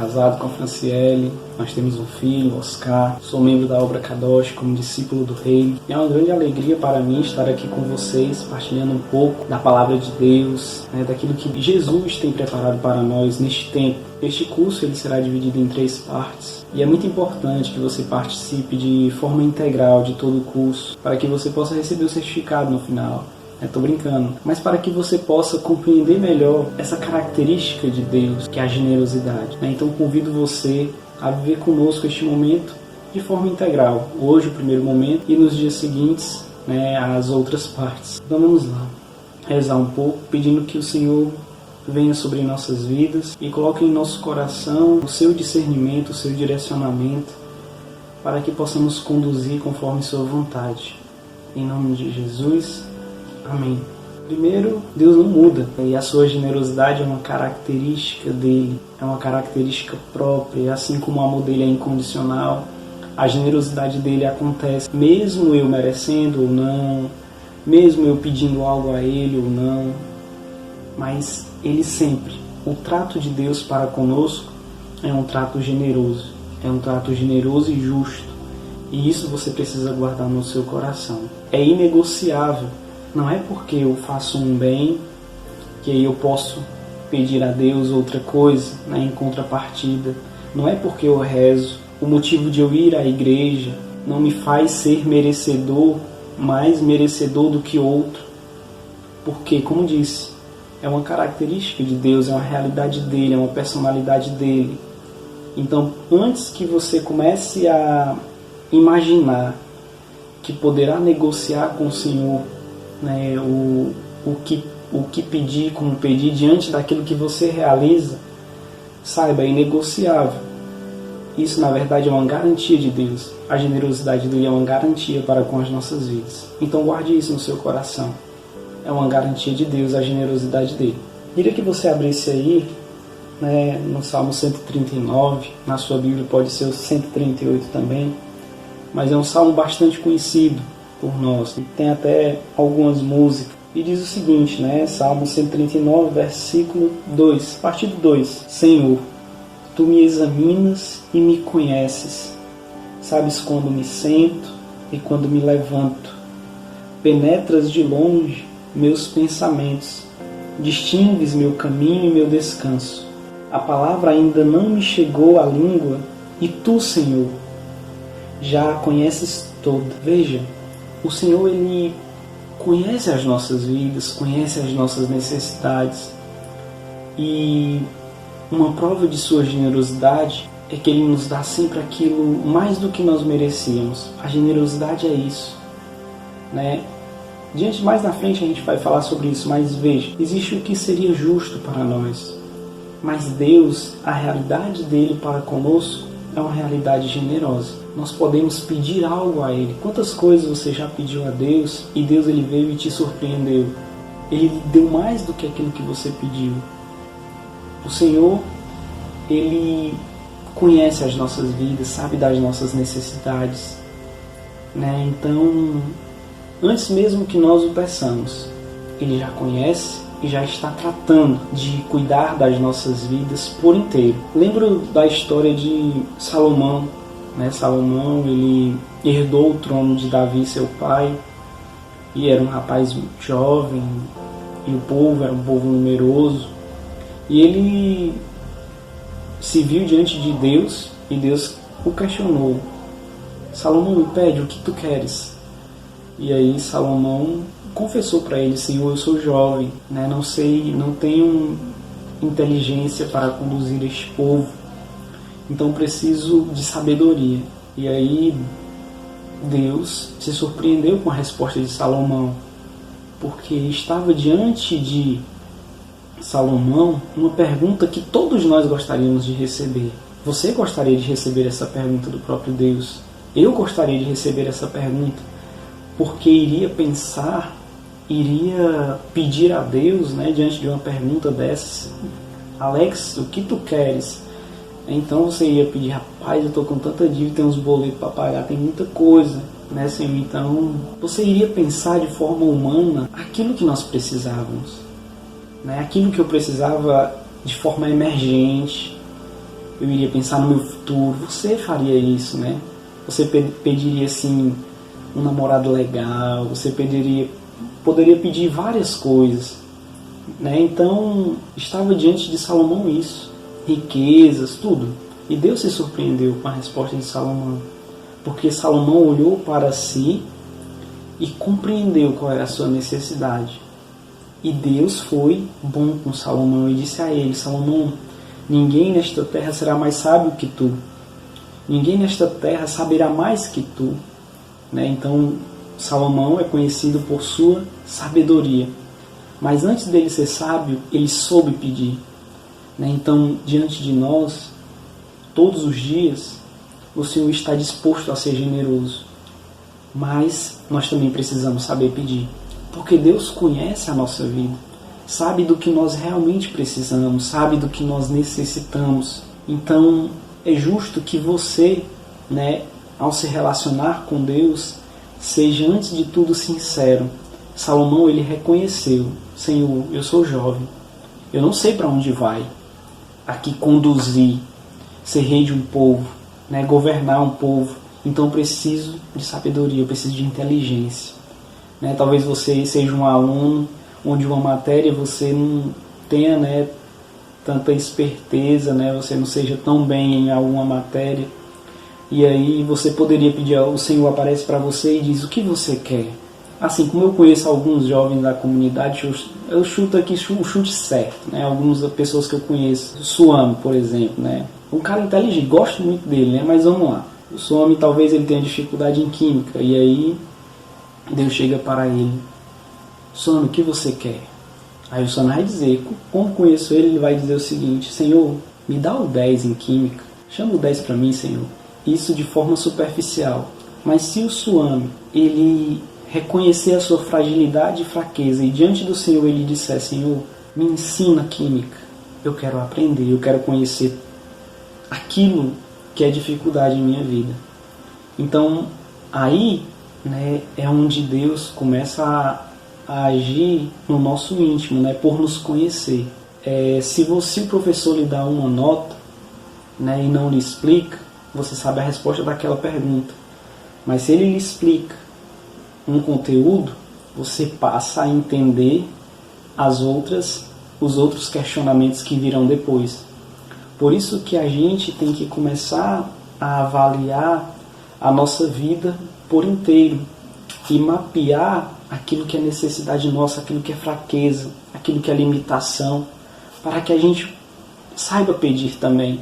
casado com a Franciele, nós temos um filho, Oscar. Sou membro da obra Kadosh como discípulo do Reino. É uma grande alegria para mim estar aqui com vocês, partilhando um pouco da palavra de Deus, daquilo que Jesus tem preparado para nós neste tempo. Este curso ele será dividido em 3 partes e é muito importante que você participe de forma integral de todo o curso para que você possa receber o certificado no final. Estou brincando, mas para que você possa compreender melhor essa característica de Deus, que é a generosidade. Então convido você a viver conosco este momento de forma integral. Hoje o primeiro momento e nos dias seguintes as outras partes. Então vamos lá, rezar um pouco, pedindo que o Senhor venha sobre nossas vidas e coloque em nosso coração o seu discernimento, o seu direcionamento, para que possamos conduzir conforme sua vontade. Em nome de Jesus. Amém. Primeiro, Deus não muda, e a sua generosidade é uma característica dele, é uma característica própria, assim como o amor dele é incondicional, a generosidade dele acontece mesmo eu merecendo ou não, mesmo eu pedindo algo a ele ou não, mas ele sempre, o trato de Deus para conosco é um trato generoso e justo, e isso você precisa guardar no seu coração. É inegociável. Não é porque eu faço um bem que aí eu posso pedir a Deus outra coisa em contrapartida. Não é porque eu rezo. O motivo de eu ir à igreja não me faz ser merecedor, mais merecedor do que outro. Porque, como disse, é uma característica de Deus, é uma realidade dele, é uma personalidade dele. Então, antes que você comece a imaginar que poderá negociar com o Senhor o que pedir, como pedir, diante daquilo que você realiza, saiba, é inegociável. Isso na verdade é uma garantia de Deus. A generosidade dele é uma garantia para com as nossas vidas. Então guarde isso no seu coração. É uma garantia de Deus, a generosidade dele. Queria que você abrisse aí no Salmo 139, na sua Bíblia pode ser o 138 também, mas é um salmo bastante conhecido por nós, tem até algumas músicas, e diz o seguinte, Salmo 139, versículo 2, partido 2: Senhor, Tu me examinas e me conheces, sabes quando me sento e quando me levanto, penetras de longe meus pensamentos, distingues meu caminho e meu descanso, a palavra ainda não me chegou à língua, e Tu, Senhor, já a conheces toda. Veja, o Senhor, Ele conhece as nossas vidas, conhece as nossas necessidades. E uma prova de sua generosidade é que Ele nos dá sempre aquilo mais do que nós merecíamos. A generosidade é isso. Mais na frente a gente vai falar sobre isso, mas veja, existe o que seria justo para nós. Mas Deus, a realidade dele para conosco é uma realidade generosa. Nós podemos pedir algo a Ele. Quantas coisas você já pediu a Deus e Deus ele veio e te surpreendeu? Ele lhe deu mais do que aquilo que você pediu. O Senhor, Ele conhece as nossas vidas, sabe das nossas necessidades. Então, antes mesmo que nós o peçamos, Ele já conhece e já está tratando de cuidar das nossas vidas por inteiro. Lembro da história de Salomão. Salomão, ele herdou o trono de Davi, seu pai, e era um rapaz jovem, e o povo era um povo numeroso, e ele se viu diante de Deus, e Deus o questionou: Salomão, me pede, o que tu queres? E aí Salomão confessou para ele: Senhor, eu sou jovem, não sei, não tenho inteligência para conduzir este povo, então preciso de sabedoria. E aí Deus se surpreendeu com a resposta de Salomão, porque estava diante de Salomão uma pergunta que todos nós gostaríamos de receber. Você gostaria de receber essa pergunta do próprio Deus? Eu gostaria de receber essa pergunta, porque iria pensar, iria pedir a Deus, diante de uma pergunta dessas: Alex, o que tu queres? Então você ia pedir: rapaz, eu estou com tanta dívida, tem uns boletos para pagar, tem muita coisa, Senhor? Então você iria pensar de forma humana aquilo que nós precisávamos, aquilo que eu precisava de forma emergente, eu iria pensar no meu futuro. Você faria isso, né? Você pediria, assim, um namorado legal, você poderia pedir várias coisas, né? Então, estava diante de Salomão isso, riquezas, tudo. E Deus se surpreendeu com a resposta de Salomão, porque Salomão olhou para si e compreendeu qual era a sua necessidade. E Deus foi bom com Salomão e disse a ele: Salomão, ninguém nesta terra será mais sábio que tu. Ninguém nesta terra saberá mais que tu. Né? Então, Salomão é conhecido por sua sabedoria. Mas antes dele ser sábio, ele soube pedir. Né? Então, diante de nós, todos os dias, o Senhor está disposto a ser generoso. Mas nós também precisamos saber pedir. Porque Deus conhece a nossa vida. Sabe do que nós realmente precisamos. Sabe do que nós necessitamos. Então, é justo que você, né, ao se relacionar com Deus, seja antes de tudo sincero. Salomão, ele reconheceu: Senhor, eu sou jovem, eu não sei para onde vai, aqui conduzir, ser rei de um povo, né, governar um povo, então eu preciso de sabedoria, eu preciso de inteligência. Né, talvez você seja um aluno onde uma matéria você não tenha, né, tanta esperteza, né, você não seja tão bem em alguma matéria, e aí você poderia pedir, o Senhor aparece para você e diz: o que você quer? Assim como eu conheço alguns jovens da comunidade, eu chuto aqui o chute certo, né? Algumas pessoas que eu conheço, o Suami, por exemplo, né? Um cara inteligente, gosto muito dele, né? Mas vamos lá. O Suami talvez ele tenha dificuldade em química, e aí Deus chega para ele: Suami, o que você quer? Aí o Suami vai dizer, como conheço ele, ele vai dizer o seguinte: Senhor, me dá o 10 em química, chama o 10 para mim, Senhor. Isso de forma superficial. Mas se o Suami, ele reconhecer a sua fragilidade e fraqueza e diante do Senhor ele disser: Senhor, me ensina química, eu quero aprender, eu quero conhecer aquilo que é dificuldade em minha vida. Então aí, né, é onde Deus começa a agir no nosso íntimo, né, por nos conhecer. Se o professor lhe dá uma nota, né, e não lhe explica, você sabe a resposta daquela pergunta. Mas se ele lhe explica um conteúdo, você passa a entender os outros questionamentos que virão depois. Por isso que a gente tem que começar a avaliar a nossa vida por inteiro e mapear aquilo que é necessidade nossa, aquilo que é fraqueza, aquilo que é limitação, para que a gente saiba pedir também.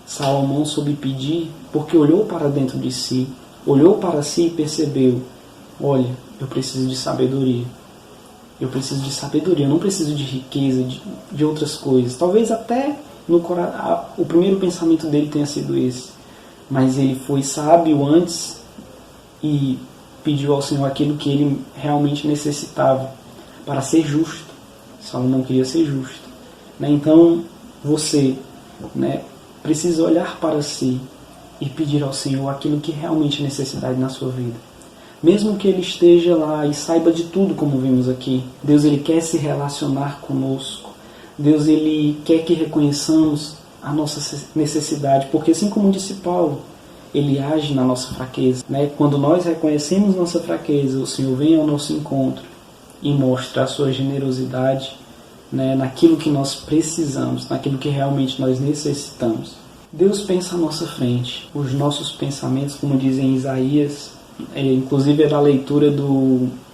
Salomão soube pedir porque olhou para dentro de si, olhou para si e percebeu: olha, eu preciso de sabedoria. Eu preciso de sabedoria, eu não preciso de riqueza, de outras coisas. Talvez até o primeiro pensamento dele tenha sido esse. Mas ele foi sábio antes e pediu ao Senhor aquilo que ele realmente necessitava para ser justo. Salomão queria ser justo. Né? Então, você, né, precisa olhar para si e pedir ao Senhor aquilo que realmente é necessidade na sua vida. Mesmo que ele esteja lá e saiba de tudo, como vimos aqui, Deus ele quer se relacionar conosco. Deus ele quer que reconheçamos a nossa necessidade, porque assim como disse Paulo, ele age na nossa fraqueza. Né? Quando nós reconhecemos nossa fraqueza, o Senhor vem ao nosso encontro e mostra a sua generosidade, né, naquilo que nós precisamos, naquilo que realmente nós necessitamos. Deus pensa à nossa frente. Os nossos pensamentos, como dizem Isaías, inclusive é da leitura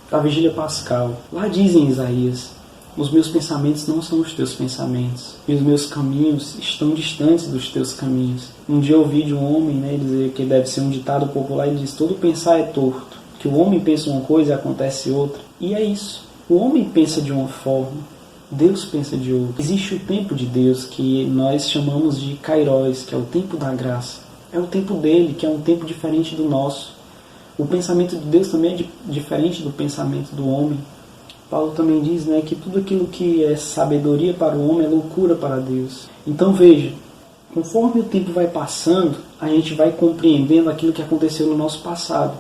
da Vigília Pascal. Lá diz em Isaías: os meus pensamentos não são os teus pensamentos, e os meus caminhos estão distantes dos teus caminhos. Um dia eu ouvi de um homem, né, dizer que deve ser um ditado popular, ele diz: todo pensar é torto, que o homem pensa uma coisa e acontece outra. E é isso. O homem pensa de uma forma, Deus pensa de outra. Existe o tempo de Deus que nós chamamos de Kairos, que é o tempo da graça. É o tempo dele, que é um tempo diferente do nosso. O pensamento de Deus também é diferente do pensamento do homem. Paulo também diz, né, que tudo aquilo que é sabedoria para o homem é loucura para Deus. Então veja, conforme o tempo vai passando, a gente vai compreendendo aquilo que aconteceu no nosso passado.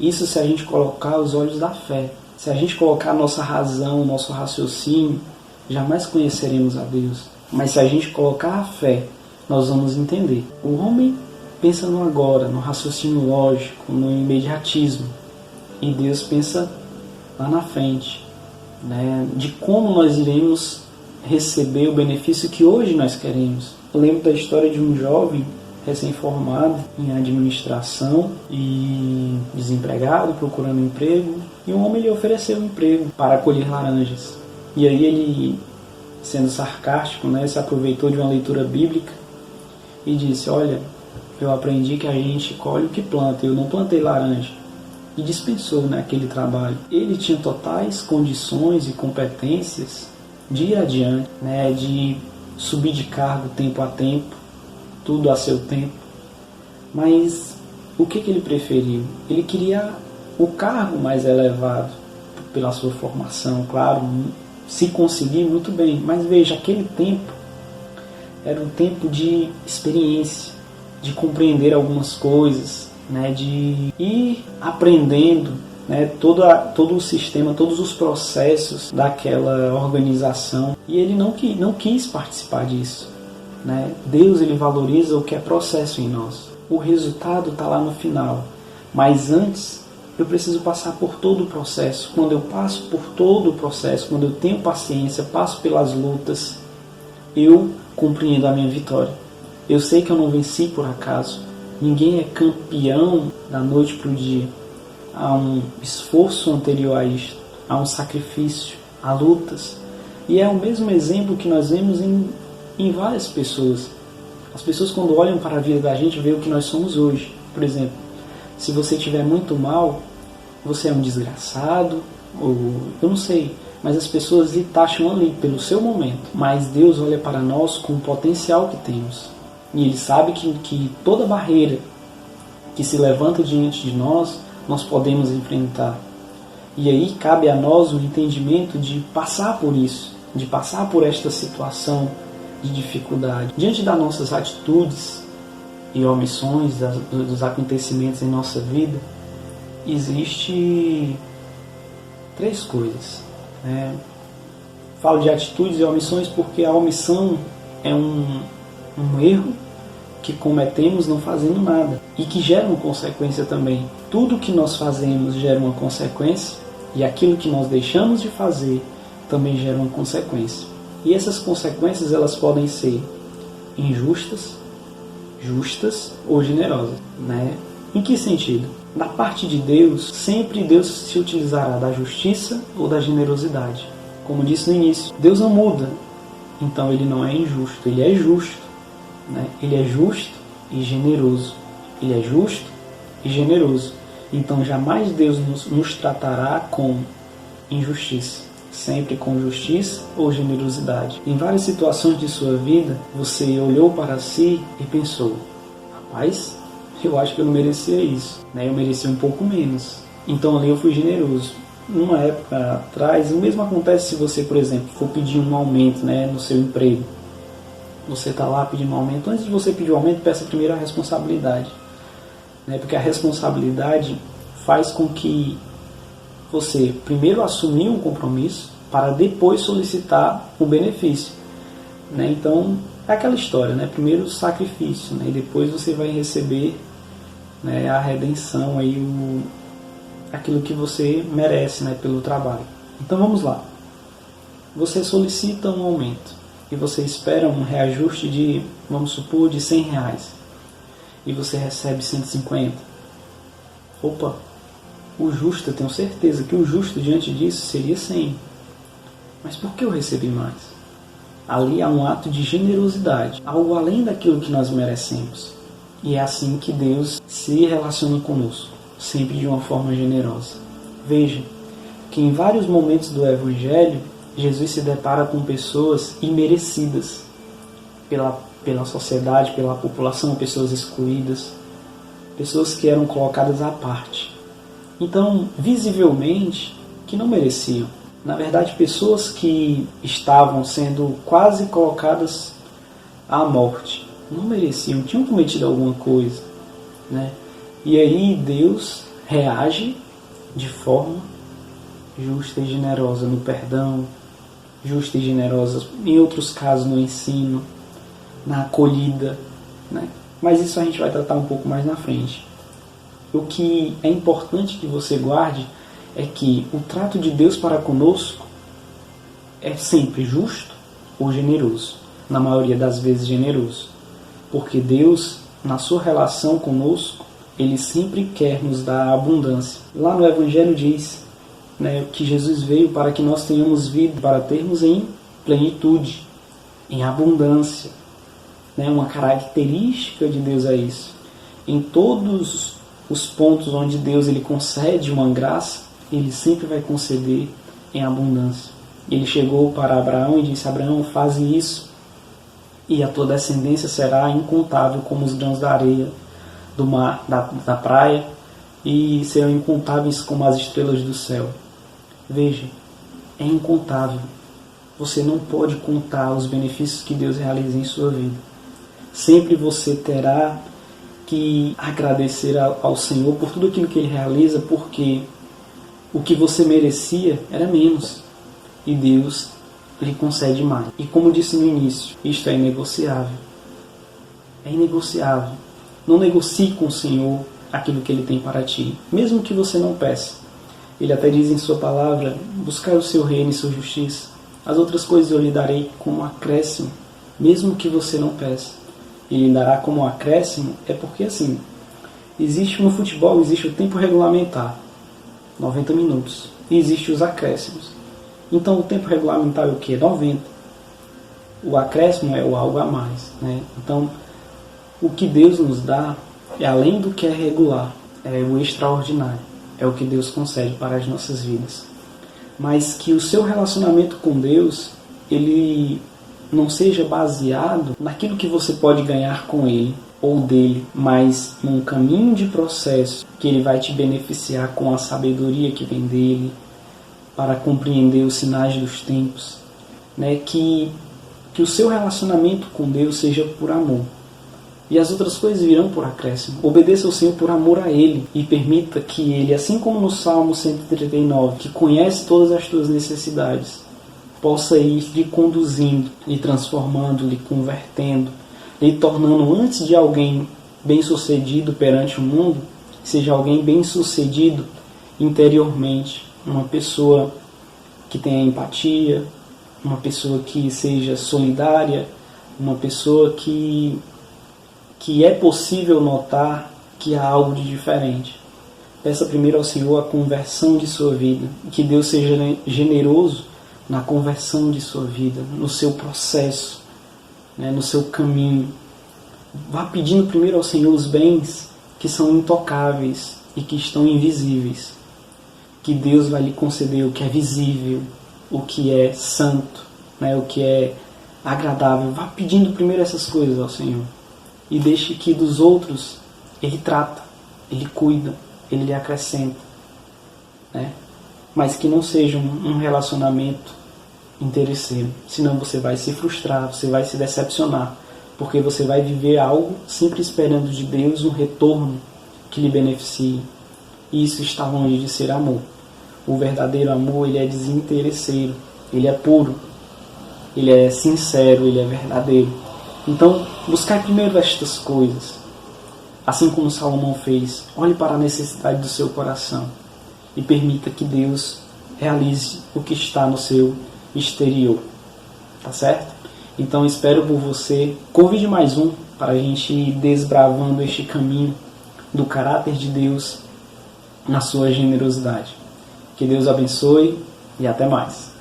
Isso se a gente colocar os olhos da fé. Se a gente colocar a nossa razão, o nosso raciocínio, jamais conheceremos a Deus. Mas se a gente colocar a fé, nós vamos entender. O homem pensa no agora, no raciocínio lógico, no imediatismo. E Deus pensa lá na frente, né, de como nós iremos receber o benefício que hoje nós queremos. Eu lembro da história de um jovem recém-formado em administração e desempregado, procurando emprego, e um homem lhe ofereceu um emprego para colher laranjas. E aí ele, sendo sarcástico, né, se aproveitou de uma leitura bíblica e disse: olha, eu aprendi que a gente colhe o que planta, eu não plantei laranja. E dispensou, né, aquele trabalho. Ele tinha totais condições e competências de ir adiante, né, de subir de cargo tempo a tempo, tudo a seu tempo. Mas o que ele preferiu? Ele queria o cargo mais elevado pela sua formação, claro, se conseguir muito bem. Mas veja, aquele tempo era um tempo de experiência, de compreender algumas coisas, né, de ir aprendendo, né, todo o sistema, todos os processos daquela organização. E ele não quis participar disso, né? Deus, ele valoriza o que é processo em nós. O resultado está lá no final, mas antes eu preciso passar por todo o processo. Quando eu passo por todo o processo, quando eu tenho paciência, passo pelas lutas, eu compreendo a minha vitória. Eu sei que eu não venci por acaso. Ninguém é campeão da noite para o dia. Há um esforço anterior a isto, há um sacrifício, há lutas. E é o mesmo exemplo que nós vemos em várias pessoas. As pessoas, quando olham para a vida da gente, veem o que nós somos hoje. Por exemplo, se você estiver muito mal, você é um desgraçado, ou eu não sei, mas as pessoas lhe taxam ali pelo seu momento. Mas Deus olha para nós com o potencial que temos. E Ele sabe que toda barreira que se levanta diante de nós, nós podemos enfrentar. E aí cabe a nós o entendimento de passar por isso, de passar por esta situação de dificuldade. Diante das nossas atitudes e omissões, dos acontecimentos em nossa vida, existe 3 coisas, né? Falo de atitudes e omissões porque a omissão é um erro que cometemos não fazendo nada e que gera uma consequência também. Tudo que nós fazemos gera uma consequência e aquilo que nós deixamos de fazer também gera uma consequência. E essas consequências, elas podem ser injustas, justas ou generosas, né? Em que sentido? Da parte de Deus, sempre Deus se utilizará da justiça ou da generosidade. Como disse no início, Deus não muda, então Ele não é injusto, Ele é justo. Né? Ele é justo e generoso. Ele é justo e generoso. Então jamais Deus nos tratará com injustiça, sempre com justiça ou generosidade. Em várias situações de sua vida, você olhou para si e pensou: rapaz, eu acho que eu não merecia isso, né? Eu merecia um pouco menos. Então ali eu fui generoso. Numa época atrás, o mesmo acontece se você, por exemplo, for pedir um aumento, né, no seu emprego. Você está lá pedindo um aumento. Antes de você pedir o aumento, peça primeiro a responsabilidade, né? Porque a responsabilidade faz com que você primeiro assumir um compromisso para depois solicitar o benefício, né? Então é aquela história, né? Primeiro o sacrifício, né? E depois você vai receber, né, a redenção, aí, aquilo que você merece, né, pelo trabalho. Então vamos lá. Você solicita um aumento e você espera um reajuste de, vamos supor, de R$100, e você recebe 150. Opa, o justo, eu tenho certeza que o justo diante disso seria 100. Mas por que eu recebi mais? Ali há um ato de generosidade, algo além daquilo que nós merecemos. E é assim que Deus se relaciona conosco, sempre de uma forma generosa. Veja que em vários momentos do Evangelho, Jesus se depara com pessoas imerecidas pela sociedade, pela população, pessoas excluídas, pessoas que eram colocadas à parte. Então, visivelmente, que não mereciam. Na verdade, pessoas que estavam sendo quase colocadas à morte. Não mereciam, tinham cometido alguma coisa, né? E aí Deus reage de forma justa e generosa no perdão, justa e generosa, em outros casos, no ensino, na acolhida, né? Mas isso a gente vai tratar um pouco mais na frente. O que é importante que você guarde é que o trato de Deus para conosco é sempre justo ou generoso. Na maioria das vezes generoso. Porque Deus, na sua relação conosco, Ele sempre quer nos dar abundância. Lá no Evangelho diz, né, que Jesus veio para que nós tenhamos vida, para termos em plenitude, em abundância. Né? Uma característica de Deus é isso. Em todos os pontos onde Deus ele concede uma graça, Ele sempre vai conceder em abundância. Ele chegou para Abraão e disse: Abraão, faz isso, e a tua descendência será incontável como os grãos da areia do mar, da praia, e serão incontáveis como as estrelas do céu. Veja, é incontável. Você não pode contar os benefícios que Deus realiza em sua vida. Sempre você terá que agradecer ao Senhor por tudo aquilo que Ele realiza, porque o que você merecia era menos. E Deus lhe concede mais. E como disse no início, isto é inegociável. É inegociável. Não negocie com o Senhor aquilo que Ele tem para ti, mesmo que você não peça. Ele até diz em sua palavra: buscai o seu reino e sua justiça. As outras coisas eu lhe darei como acréscimo, mesmo que você não peça. E lhe dará como acréscimo é porque assim, existe no futebol, existe o tempo regulamentar, 90 minutos. E existe os acréscimos. Então o tempo regulamentar é o que? 90. O acréscimo é o algo a mais, né? Então o que Deus nos dá é além do que é regular, é o extraordinário. É o que Deus concede para as nossas vidas. Mas que o seu relacionamento com Deus, ele não seja baseado naquilo que você pode ganhar com Ele ou dele, mas num caminho de processo que Ele vai te beneficiar com a sabedoria que vem dele, para compreender os sinais dos tempos, né? Que o seu relacionamento com Deus seja por amor. E as outras coisas virão por acréscimo. Obedeça ao Senhor por amor a Ele e permita que Ele, assim como no Salmo 139, que conhece todas as tuas necessidades, possa ir lhe conduzindo, lhe transformando, lhe convertendo, lhe tornando antes de alguém bem-sucedido perante o mundo, seja alguém bem-sucedido interiormente, uma pessoa que tenha empatia, uma pessoa que seja solidária, uma pessoa que é possível notar que há algo de diferente. Peça primeiro ao Senhor a conversão de sua vida, que Deus seja generoso na conversão de sua vida, no seu processo, né, no seu caminho. Vá pedindo primeiro ao Senhor os bens que são intocáveis e que estão invisíveis. Que Deus vai lhe conceder o que é visível, o que é santo, né, o que é agradável. Vá pedindo primeiro essas coisas ao Senhor. E deixe que dos outros Ele trata, Ele cuida, Ele lhe acrescenta, né? Mas que não seja um relacionamento interesseiro, senão você vai se frustrar, você vai se decepcionar, porque você vai viver algo sempre esperando de Deus um retorno que lhe beneficie. E isso está longe de ser amor. O verdadeiro amor, ele é desinteresseiro, ele é puro, ele é sincero, ele é verdadeiro. Então, buscar primeiro estas coisas, assim como Salomão fez. Olhe para a necessidade do seu coração e permita que Deus realize o que está no seu exterior. Tá certo? Então, espero por você. Convide mais um para a gente ir desbravando este caminho do caráter de Deus na sua generosidade. Que Deus abençoe e até mais.